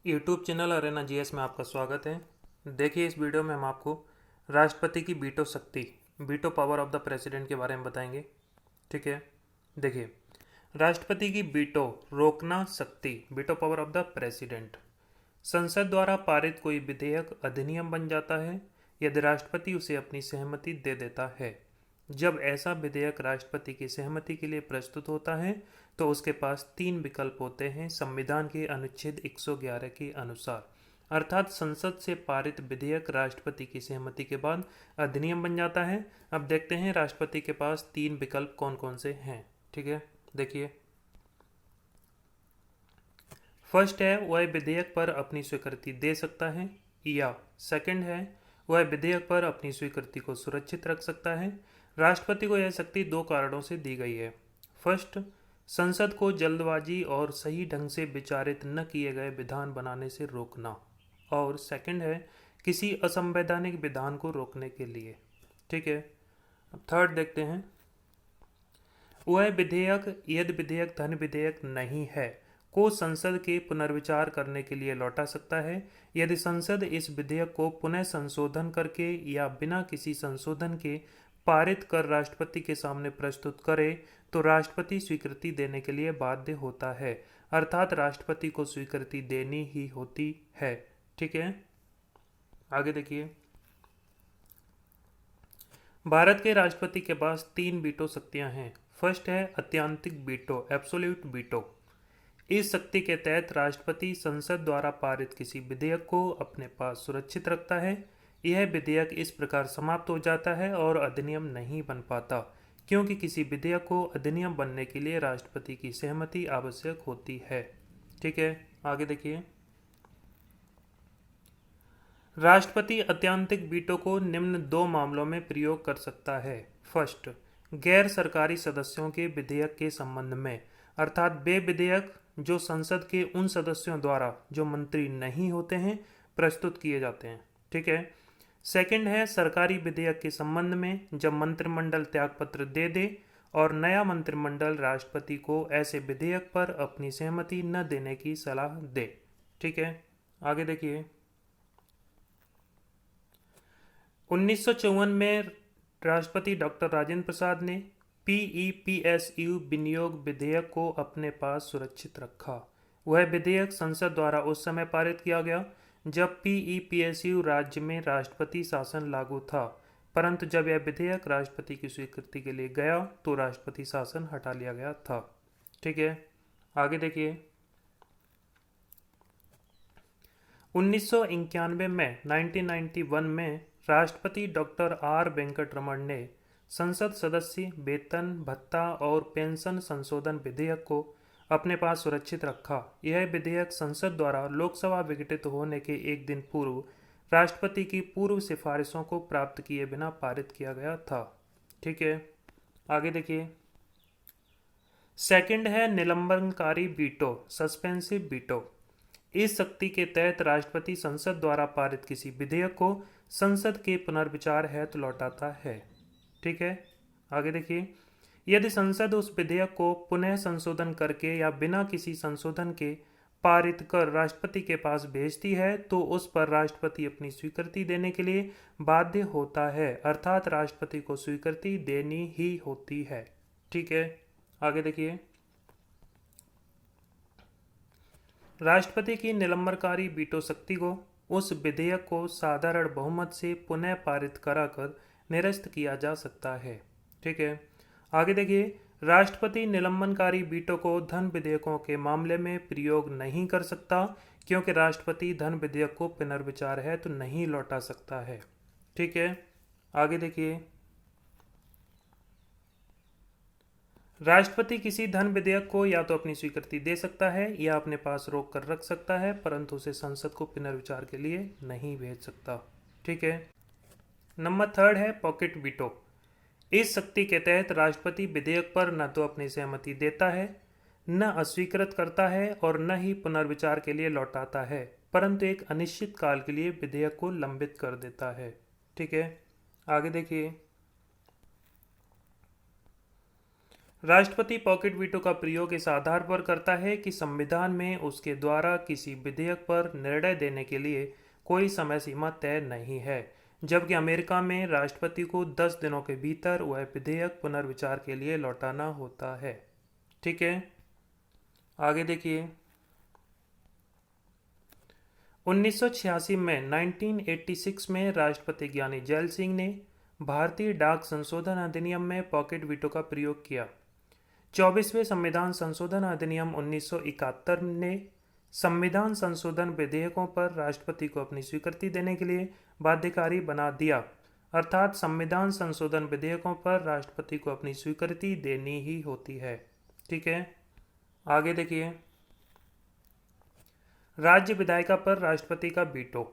YouTube channel Arena GS में आपका स्वागत है। देखिए, इस वीडियो में हम आपको राष्ट्रपति की वीटो शक्ति, veto power of the president के बारे में बताएंगे। ठीक है, देखिए, राष्ट्रपति की वीटो रोकना शक्ति, veto power of the president. संसद द्वारा पारित कोई विधेयक अधिनियम बन जाता है यदि राष्ट्रपति उसे अपनी सहमति दे देता है। जब ऐसा विधेयक राष्ट्रपति की सहमति के लिए प्रस्तुत होता है तो उसके पास तीन विकल्प होते हैं संविधान के अनुच्छेद 111 के अनुसार। अर्थात संसद से पारित विधेयक राष्ट्रपति की सहमति के बाद अधिनियम बन जाता है। अब देखते हैं राष्ट्रपति के पास तीन विकल्प कौन कौन से हैं। ठीक है, देखिए, फर्स्ट है वह विधेयक पर अपनी स्वीकृति दे सकता है, या सेकंड है वह विधेयक पर अपनी स्वीकृति को सुरक्षित रख सकता है। राष्ट्रपति को यह शक्ति दो कारणों से दी गई है। फर्स्ट, संसद को जल्दबाजी और सही ढंग से विचारित न किए गए विधान बनाने से रोकना, और सेकंड है किसी असंवैधानिक विधान को रोकने के लिए। ठीक है, अब थर्ड देखते हैं, वह विधेयक यदि विधेयक धन विधेयक नहीं है को संसद के पुनर्विचार करने के लिए लौटा सकता है। यदि संसद इस विधेयक को पुनः संशोधन करके या बिना किसी संशोधन के पारित कर राष्ट्रपति के सामने प्रस्तुत करे तो राष्ट्रपति स्वीकृति देने के लिए बाध्य होता है। अर्थात राष्ट्रपति को स्वीकृति देनी ही होती है। ठीक है, आगे देखिए, भारत के राष्ट्रपति के पास तीन वीटो शक्तियां हैं। फर्स्ट है अत्यंतिक वीटो, एब्सोल्यूट वीटो। इस शक्ति के तहत राष्ट्रपति संसद द्वारा पारित किसी विधेयक को अपने पास सुरक्षित रखता है। यह विधेयक इस प्रकार समाप्त हो जाता है और अधिनियम नहीं बन पाता, क्योंकि किसी विधेयक को अधिनियम बनने के लिए राष्ट्रपति की सहमति आवश्यक होती है। ठीक है, आगे देखिए, राष्ट्रपति अत्यंतिक वीटो को निम्न दो मामलों में प्रयोग कर सकता है। फर्स्ट, गैर सरकारी सदस्यों के विधेयक के संबंध में, अर्थात वे विधेयक जो संसद के उन सदस्यों द्वारा जो मंत्री नहीं होते हैं प्रस्तुत किए जाते हैं। ठीक है, सेकंड है सरकारी विधेयक के संबंध में जब मंत्रिमंडल त्यागपत्र दे दे और नया मंत्रिमंडल राष्ट्रपति को ऐसे विधेयक पर अपनी सहमति न देने की सलाह दे। ठीक है, आगे देखिए, 1954 में राष्ट्रपति डॉक्टर राजेंद्र प्रसाद ने पीईपीएसयू विनियोग विधेयक को अपने पास सुरक्षित रखा। वह विधेयक संसद द्वारा उस समय पारित किया गया जब पीईपीएसयू राज्य में राष्ट्रपति शासन लागू था, परंतु जब यह विधेयक राष्ट्रपति की स्वीकृति के लिए गया तो राष्ट्रपति शासन हटा लिया गया था। ठीक है, आगे देखिए, 1991 में 1991 में राष्ट्रपति डॉक्टर आर वेंकटरमण ने संसद सदस्य वेतन भत्ता और पेंशन संशोधन विधेयक को अपने पास सुरक्षित रखा। यह विधेयक संसद द्वारा लोकसभा विघटित होने के एक दिन पूर्व राष्ट्रपति की पूर्व सिफारिशों को प्राप्त किए बिना पारित किया गया था। ठीक है, आगे देखिए, सेकंड है निलंबनकारी वीटो, सस्पेंसिव वीटो। इस शक्ति के तहत राष्ट्रपति संसद द्वारा पारित किसी विधेयक को संसद के पुनर्विचार हेतु लौटाता है। ठीक है, आगे देखिए, यदि संसद उस विधेयक को पुनः संशोधन करके या बिना किसी संशोधन के पारित कर राष्ट्रपति के पास भेजती है तो उस पर राष्ट्रपति अपनी स्वीकृति देने के लिए बाध्य होता है। अर्थात राष्ट्रपति को स्वीकृति देनी ही होती है। ठीक है, आगे देखिए, राष्ट्रपति की निलंबनकारी वीटो शक्ति को उस विधेयक को साधारण बहुमत से पुनः पारित कराकर निरस्त किया जा सकता है। ठीक है, आगे देखिए, राष्ट्रपति निलंबनकारी वीटो को धन विधेयकों के मामले में प्रयोग नहीं कर सकता, क्योंकि राष्ट्रपति धन विधेयक को पुनर्विचार है तो नहीं लौटा सकता है। ठीक है, आगे देखिए, राष्ट्रपति किसी धन विधेयक को या तो अपनी स्वीकृति दे सकता है या अपने पास रोक कर रख सकता है, परंतु उसे संसद को पुनर्विचार के लिए नहीं भेज सकता। ठीक है, नंबर थर्ड है पॉकेट वीटो। इस शक्ति के तहत राष्ट्रपति विधेयक पर न तो अपनी सहमति देता है, न अस्वीकृत करता है और न ही पुनर्विचार के लिए लौटाता है, परंतु एक अनिश्चित काल के लिए विधेयक को लंबित कर देता है। ठीक है, आगे देखिए, राष्ट्रपति पॉकेट वीटो का प्रयोग इस आधार पर करता है कि संविधान में उसके द्वारा किसी विधेयक पर निर्णय देने के लिए कोई समय सीमा तय नहीं है, जबकि अमेरिका में राष्ट्रपति को 10 दिनों के भीतर वह विधेयक पुनर्विचार के लिए लौटाना होता है। ठीक है, आगे देखिए। 1986 में 1986 में राष्ट्रपति ज्ञानी जैल सिंह ने भारतीय डाक संशोधन अधिनियम में पॉकेट वीटो का प्रयोग किया। 24वें संविधान संशोधन अधिनियम 1971 ने संविधान संशोधन विधेयकों पर राष्ट्रपति को अपनी स्वीकृति देने के लिए बाध्यकारी बना दिया, अर्थात संविधान संशोधन विधेयकों पर राष्ट्रपति को अपनी स्वीकृति देनी ही होती है। ठीक है, आगे देखिए। राज्य विधायिका पर राष्ट्रपति का वीटो।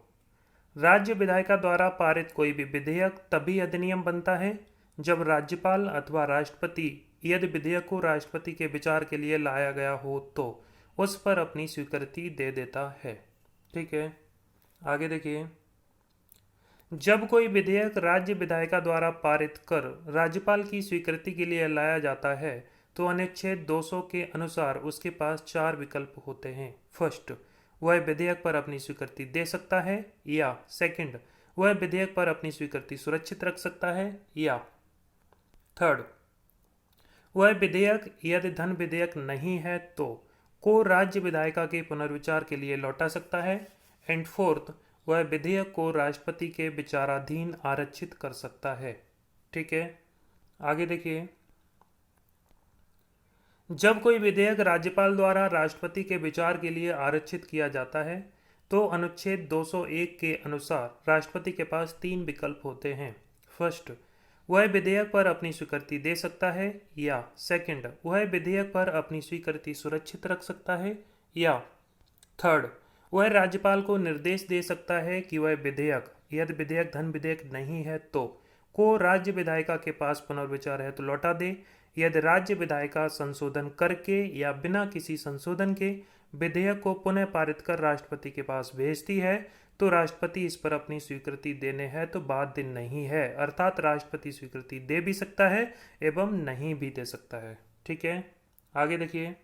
राज्य विधायिका द्वारा पारित कोई भी विधेयक तभी अधिनियम बनता है जब राज्यपाल अथवा राष्ट्रपति यदि विधेयक को राष्ट्रपति के विचार के लिए लाया गया हो तो उस पर अपनी स्वीकृति दे देता है। ठीक है, आगे देखिए। जब कोई विधेयक राज्य विधायिका द्वारा पारित कर राज्यपाल की स्वीकृति के लिए लाया जाता है तो अनुच्छेद 200 के अनुसार उसके पास 4 विकल्प होते हैं। फर्स्ट, वह विधेयक पर अपनी स्वीकृति दे सकता है, या सेकंड, वह विधेयक पर अपनी स्वीकृति सुरक्षित रख सकता है, या थर्ड, वह विधेयक यदि धन विधेयक नहीं है तो को राज्य विधायिका के पुनर्विचार के लिए लौटा सकता है, एंड फोर्थ, वह विधेयक को राष्ट्रपति के विचाराधीन आरक्षित कर सकता है। ठीक है, आगे देखिए। जब कोई विधेयक राज्यपाल द्वारा राष्ट्रपति के विचार के लिए आरक्षित किया जाता है तो अनुच्छेद 201 के अनुसार राष्ट्रपति के पास 3 विकल्प होते हैं। फर्स्ट, वह विधेयक पर अपनी स्वीकृति दे सकता है, या सेकंड, वह विधेयक पर अपनी स्वीकृति सुरक्षित रख सकता है, या थर्ड, वह राज्यपाल को निर्देश दे सकता है कि वह विधेयक यदि विधेयक धन विधेयक नहीं है तो को राज्य विधायिका के पास पुनर्विचार है तो लौटा दे, यदि राज्य विधायिका संशोधन करके या बिना किसी संशोधन के विधेयक को पुनः पारित कर राष्ट्रपति के पास भेजती है तो राष्ट्रपति इस पर अपनी स्वीकृति देने है तो बाध्य नहीं है, अर्थात राष्ट्रपति स्वीकृति दे भी सकता है एवं नहीं भी दे सकता है। ठीक है, आगे देखिए।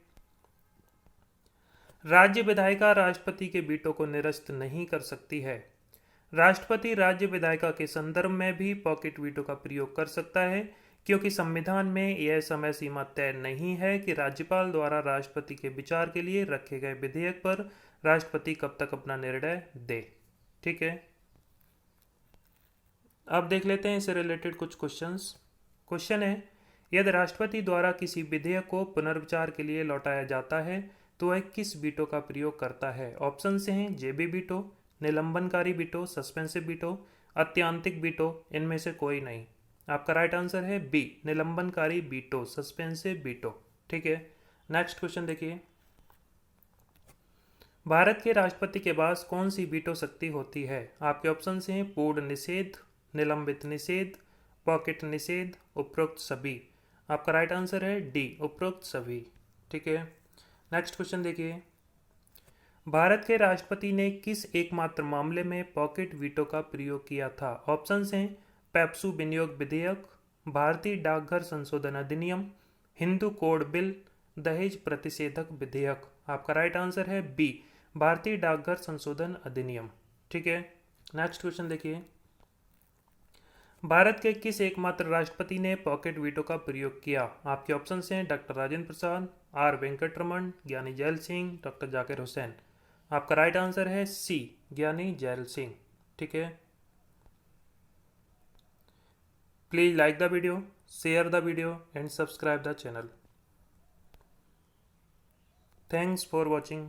राज्य विधायिका राष्ट्रपति के वीटो को निरस्त नहीं कर सकती है। राष्ट्रपति राज्य विधायिका के संदर्भ में भी पॉकेट वीटो का प्रयोग कर सकता है, क्योंकि संविधान में यह समय सीमा तय नहीं है कि राज्यपाल द्वारा राष्ट्रपति के विचार के लिए रखे गए विधेयक पर राष्ट्रपति कब तक अपना निर्णय दे। ठीक है, अब देख लेते हैं इससे रिलेटेड कुछ क्वेश्चंस। क्वेश्चन है, यदि राष्ट्रपति द्वारा किसी विधेयक को पुनर्विचार के लिए लौटाया जाता है तो वह किस वीटो का प्रयोग करता है? ऑप्शन से हैं जेबी वीटो, निलंबनकारी वीटो, सस्पेंसिव वीटो, अत्यांतिक वीटो, इनमें से कोई नहीं। आपका राइट आंसर है बी, निलंबनकारी वीटो, सस्पेंसिव वीटो। ठीक है, नेक्स्ट क्वेश्चन देखिए। भारत के राष्ट्रपति के पास कौन सी वीटो शक्ति होती है? आपके ऑप्शन से हैं पूर्ण निषेध, निलंबित निषेध, पॉकेट निषेध, उपरोक्त सभी। आपका राइट आंसर है डी, उपरोक्त सभी। ठीक है, नेक्स्ट क्वेश्चन देखिए। भारत के राष्ट्रपति ने किस एकमात्र मामले में पॉकेट वीटो का प्रयोग किया था? ऑप्शन हैं पेप्सू विनियोग विधेयक, भारतीय डाकघर संशोधन अधिनियम, हिंदू कोड बिल, दहेज प्रतिषेधक विधेयक। आपका राइट आंसर है बी, भारतीय डाकघर संशोधन अधिनियम। ठीक है, नेक्स्ट क्वेश्चन देखिए। भारत के किस एकमात्र राष्ट्रपति ने पॉकेट वीटो का प्रयोग किया? आपके ऑप्शन हैं डॉक्टर राजेंद्र प्रसाद, आर वेंकटरमन, ज्ञानी जैल सिंह, डॉक्टर जाकिर हुसैन। आपका राइट आंसर है सी, ज्ञानी जैल सिंह। ठीक है, please like the video, share the video and subscribe the channel. Thanks for watching.